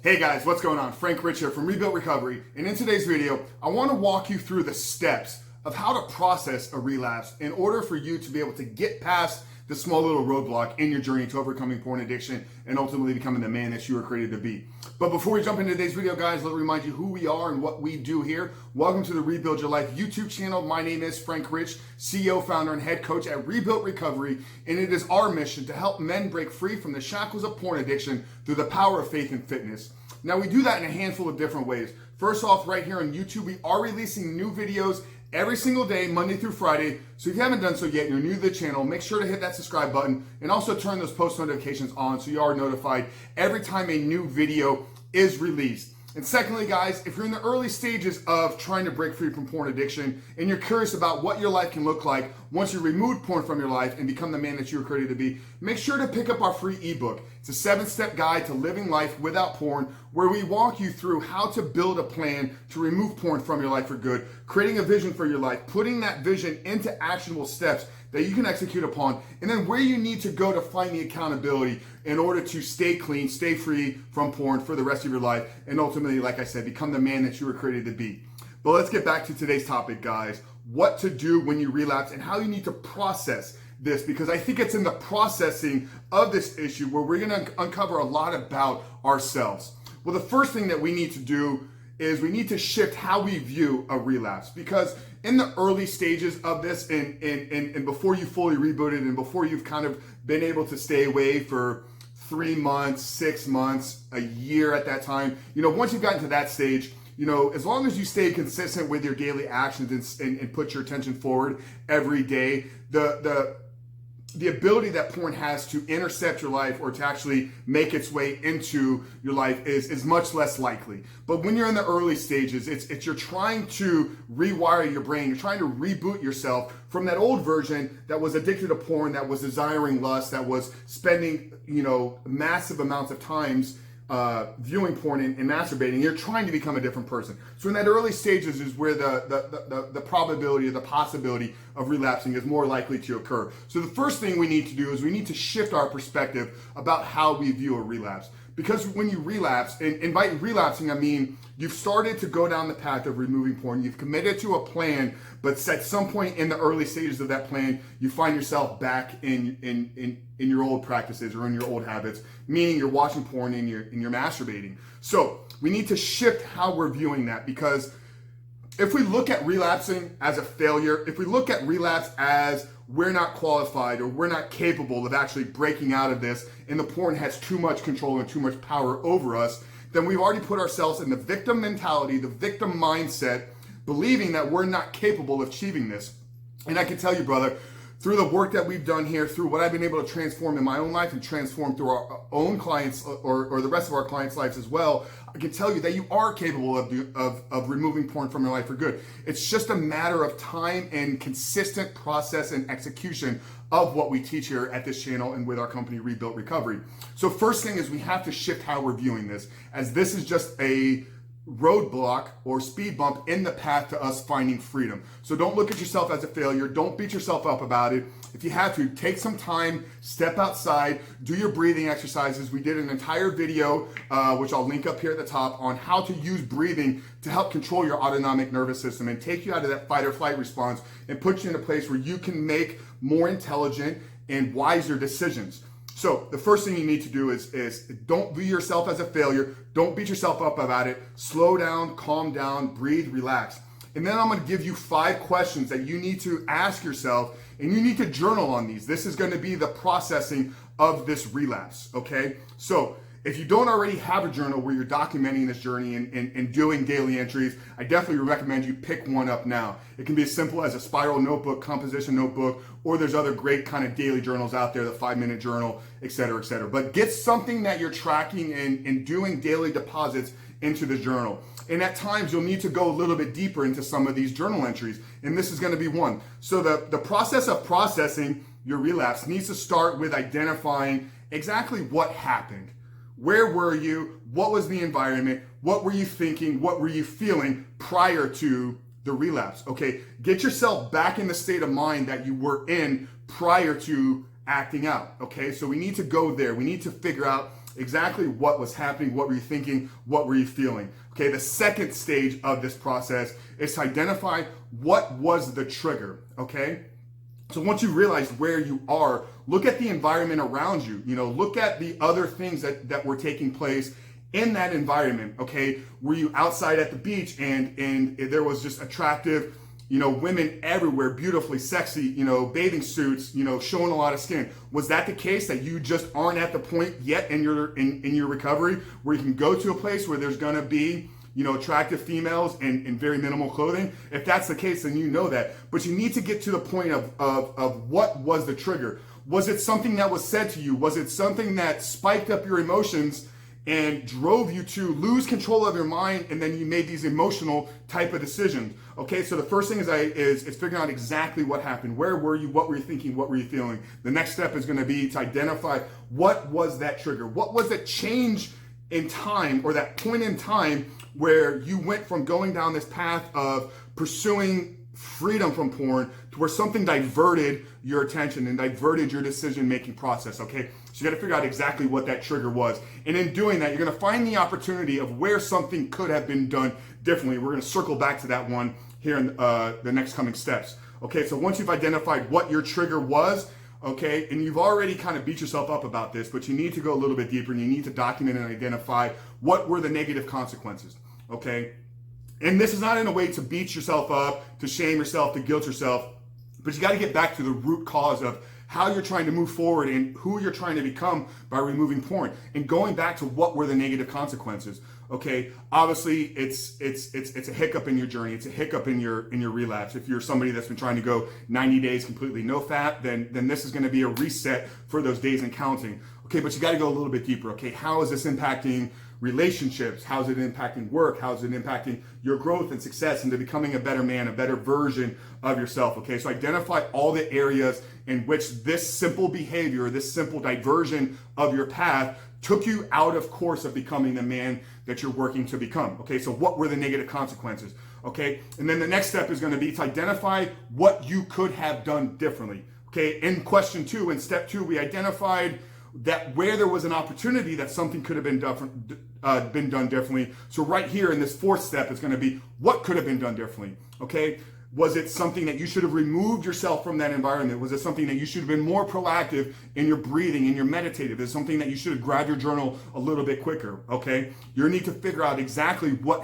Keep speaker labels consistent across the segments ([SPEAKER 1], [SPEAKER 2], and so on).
[SPEAKER 1] Hey guys, what's going on? Frank Rich here from Rebuilt Recovery, and in today's video, I want to walk you through the steps of how to process a relapse in order for you to be able to get past the small little roadblock in your journey to overcoming porn addiction and ultimately becoming the man that you were created to be. But before we jump into today's video, guys, let me remind you who we are and what we do here. Welcome to the Rebuild Your Life YouTube channel. My name is Frank Rich, CEO, founder, and head coach at Rebuilt Recovery, and it is our mission to help men break free from the shackles of porn addiction through the power of faith and fitness. Now, we do that in a handful of different ways. First off, right here on YouTube, we are releasing new videos every single day, Monday through Friday. So if you haven't done so yet and you're new to the channel, make sure to hit that subscribe button and also turn those post notifications on so you are notified every time a new video is released. And secondly, guys, if you're in the early stages of trying to break free from porn addiction and you're curious about what your life can look like once you remove porn from your life and become the man that you were created to be, make sure to pick up our free ebook. It's a 7-step guide to living life without porn, where we walk you through how to build a plan to remove porn from your life for good, creating a vision for your life, putting that vision into actionable steps that you can execute upon, and then where you need to go to find the accountability in order to stay clean, stay free from porn for the rest of your life, and ultimately, like I said, become the man that you were created to be. But let's get back to today's topic, guys. What to do when you relapse and how you need to process this, because I think it's in the processing of this issue where we're gonna uncover a lot about ourselves. Well, the first thing that we need to do is we need to shift how we view a relapse, because in the early stages of this and before you fully rebooted and before you've kind of been able to stay away for 3 months, 6 months, a year at that time, once you've gotten to that stage, as long as you stay consistent with your daily actions and put your attention forward every day, the ability that porn has to intercept your life or to actually make its way into your life is much less likely. But when you're in the early stages, it's you're trying to rewire your brain. You're trying to reboot yourself from that old version that was addicted to porn, that was desiring lust, that was spending, massive amounts of times viewing porn and masturbating. You're trying to become a different person. So in that early stages is where the probability or the possibility of relapsing is more likely to occur. So the first thing we need to do is we need to shift our perspective about how we view a relapse. Because when you relapse, and by relapsing, I mean you've started to go down the path of removing porn, you've committed to a plan, but at some point in the early stages of that plan, you find yourself back in your old practices or in your old habits, meaning you're watching porn and you're masturbating. So we need to shift how we're viewing that, because if we look at relapsing as a failure, if we look at relapse as we're not qualified or we're not capable of actually breaking out of this and the porn has too much control and too much power over us, then we've already put ourselves in the victim mentality, the victim mindset, believing that we're not capable of achieving this. And I can tell you, brother, through the work that we've done here, through what I've been able to transform in my own life and transform through our own clients or the rest of our clients' lives as well, I can tell you that you are capable of removing porn from your life for good. It's just a matter of time and consistent process and execution of what we teach here at this channel and with our company, Rebuilt Recovery. So first thing is we have to shift how we're viewing this, as this is just a roadblock or speed bump in the path to us finding freedom. So don't look at yourself as a failure. Don't beat yourself up about it. If you have to, take some time, step outside, do your breathing exercises. We did an entire video, which I'll link up here at the top, on how to use breathing to help control your autonomic nervous system and take you out of that fight or flight response and put you in a place where you can make more intelligent and wiser decisions. So the first thing you need to do is don't view yourself as a failure. Don't beat yourself up about it. Slow down, calm down, breathe, relax. And then I'm going to give you 5 questions that you need to ask yourself, and you need to journal on these. This is going to be the processing of this relapse, okay? So if you don't already have a journal where you're documenting this journey and doing daily entries, I definitely recommend you pick one up now. It can be as simple as a spiral notebook, composition notebook, or there's other great kind of daily journals out there, the 5-minute journal, et cetera, et cetera. But get something that you're tracking and doing daily deposits into the journal. And at times you'll need to go a little bit deeper into some of these journal entries, and this is going to be one. So the process of processing your relapse needs to start with identifying exactly what happened. Where were you? What was the environment? What were you thinking? What were you feeling prior to the relapse? Okay, get yourself back in the state of mind that you were in prior to acting out. Okay, so we need to go there. We need to figure out exactly what was happening, what were you thinking, what were you feeling. Okay, the second stage of this process is to identify what was the trigger, okay? So once you realize where you are, look at the environment around you. Look at the other things that were taking place in that environment, okay? Were you outside at the beach and there was just attractive, women everywhere, beautifully sexy, bathing suits, showing a lot of skin? Was that the case, that you just aren't at the point yet in your recovery where you can go to a place where there's gonna be attractive females in very minimal clothing? If that's the case, then you know that. But you need to get to the point of what was the trigger. Was it something that was said to you? Was it something that spiked up your emotions and drove you to lose control of your mind, and then you made these emotional type of decisions? Okay, so the first thing is figuring out exactly what happened. Where were you? What were you thinking? What were you feeling? The next step is going to be to identify what was that trigger. What was that change in time, or that point in time where you went from going down this path of pursuing freedom from porn to where something diverted your attention and diverted your decision-making process, okay? So you gotta figure out exactly what that trigger was. And in doing that, you're gonna find the opportunity of where something could have been done differently. We're gonna circle back to that one here in the next coming steps. Okay, so once you've identified what your trigger was, okay, and you've already kind of beat yourself up about this, but you need to go a little bit deeper and you need to document and identify what were the negative consequences, okay? And this is not in a way to beat yourself up, to shame yourself, to guilt yourself, but you got to get back to the root cause of how you're trying to move forward and who you're trying to become by removing porn, and going back to what were the negative consequences. Okay, obviously it's a hiccup in your journey. It's a hiccup in your relapse. If you're somebody that's been trying to go 90 days completely no fat, then this is going to be a reset for those days and counting. Okay, but you got to go a little bit deeper. Okay, how is this impacting relationships? How's it impacting work? How's it impacting your growth and success into becoming a better man, a better version of yourself? Okay, so identify all the areas in which this simple behavior, this simple diversion of your path took you out of course of becoming the man that you're working to become. Okay, so what were the negative consequences? Okay, and then the next step is going to be to identify what you could have done differently. Okay, in question 2, in step 2, we identified that where there was an opportunity that something could have been done differently. So right here in this 4th step is going to be what could have been done differently. Okay, was it something that you should have removed yourself from that environment? Was it something that you should have been more proactive in your breathing, in your meditative? Is it something that you should have grabbed your journal a little bit quicker? Okay, you need to figure out exactly what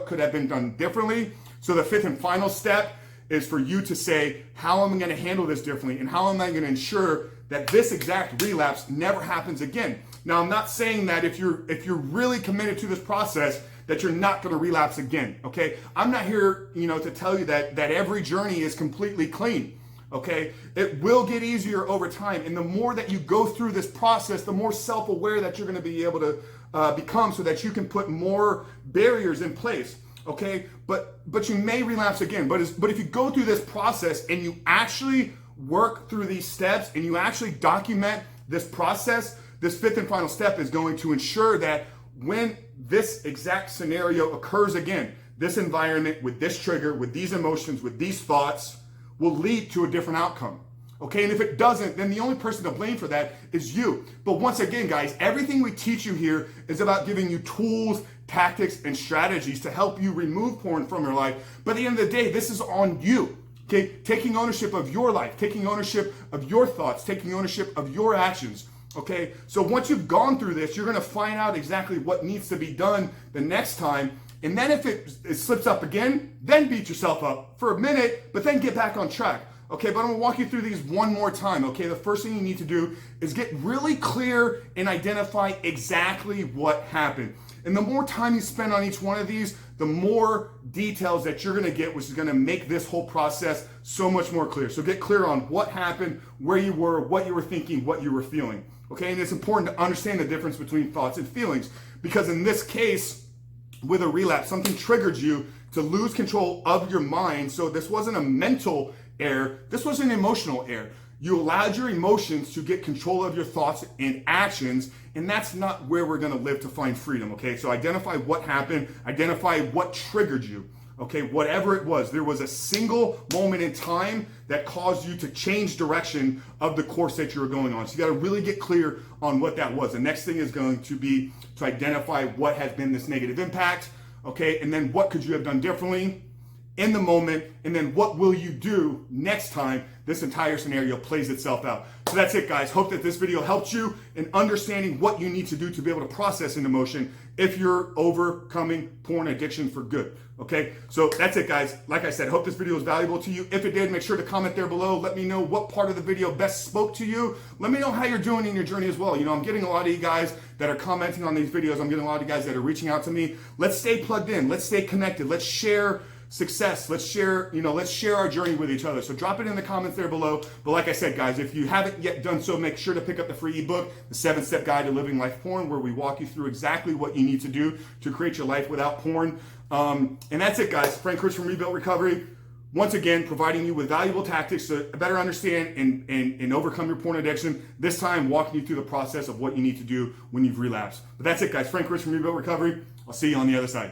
[SPEAKER 1] could have been done differently. So the 5th and final step is for you to say, how am I going to handle this differently, and how am I going to ensure that this exact relapse never happens again? Now, I'm not saying that if you're really committed to this process that you're not going to relapse again, okay? I'm not here, to tell you that every journey is completely clean, okay? It will get easier over time, and the more that you go through this process, the more self-aware that you're going to be able to become, so that you can put more barriers in place, okay? But you may relapse again. But if you go through this process and you actually work through these steps and you actually document this process, this 5th and final step is going to ensure that when this exact scenario occurs again, this environment with this trigger, with these emotions, with these thoughts, will lead to a different outcome. Okay, and if it doesn't, then the only person to blame for that is you. But once again, guys, everything we teach you here is about giving you tools, tactics, and strategies to help you remove porn from your life. But at the end of the day, this is on you. Okay, taking ownership of your life, taking ownership of your thoughts, taking ownership of your actions. Okay, so once you've gone through this, you're going to find out exactly what needs to be done the next time. And then if it slips up again, then beat yourself up for a minute, but then get back on track. Okay, but I'm going to walk you through these one more time. Okay, the first thing you need to do is get really clear and identify exactly what happened. And the more time you spend on each one of these, the more details that you're going to get, which is going to make this whole process so much more clear. So get clear on what happened, where you were, what you were thinking, what you were feeling. Okay, and it's important to understand the difference between thoughts and feelings, because in this case, with a relapse, something triggered you to lose control of your mind. So this wasn't a mental error, this was an emotional error. You allowed your emotions to get control of your thoughts and actions, and that's not where we're going to live to find freedom, okay? So identify what happened, identify what triggered you, Okay, whatever it was, there was a single moment in time that caused you to change direction of the course that you were going on. So you got to really get clear on what that was. The next thing is going to be to identify what has been this negative impact, okay, and then what could you have done differently in the moment, and then what will you do next time this entire scenario plays itself out. So that's it, guys. Hope that this video helped you in understanding what you need to do to be able to process an emotion if you're overcoming porn addiction for good. Okay, so that's it, guys. Like I said, hope this video was valuable to you. If it did, make sure to comment there below. Let me know what part of the video best spoke to you. Let me know how you're doing in your journey as well. You know, I'm getting a lot of you guys that are commenting on these videos. I'm getting a lot of you guys that are reaching out to me. Let's stay plugged in. Let's stay connected. Let's share success. Let's share our journey with each other. So drop it in the comments there below. But like I said, guys, if you haven't yet done so, make sure to pick up the free ebook, The 7-Step Guide to Living Life Porn, where we walk you through exactly what you need to do to create your life without porn. And that's it, guys. Frank Rich from Rebuilt Recovery. Once again, providing you with valuable tactics to better understand and overcome your porn addiction. This time, walking you through the process of what you need to do when you've relapsed. But that's it, guys. Frank Rich from Rebuilt Recovery. I'll see you on the other side.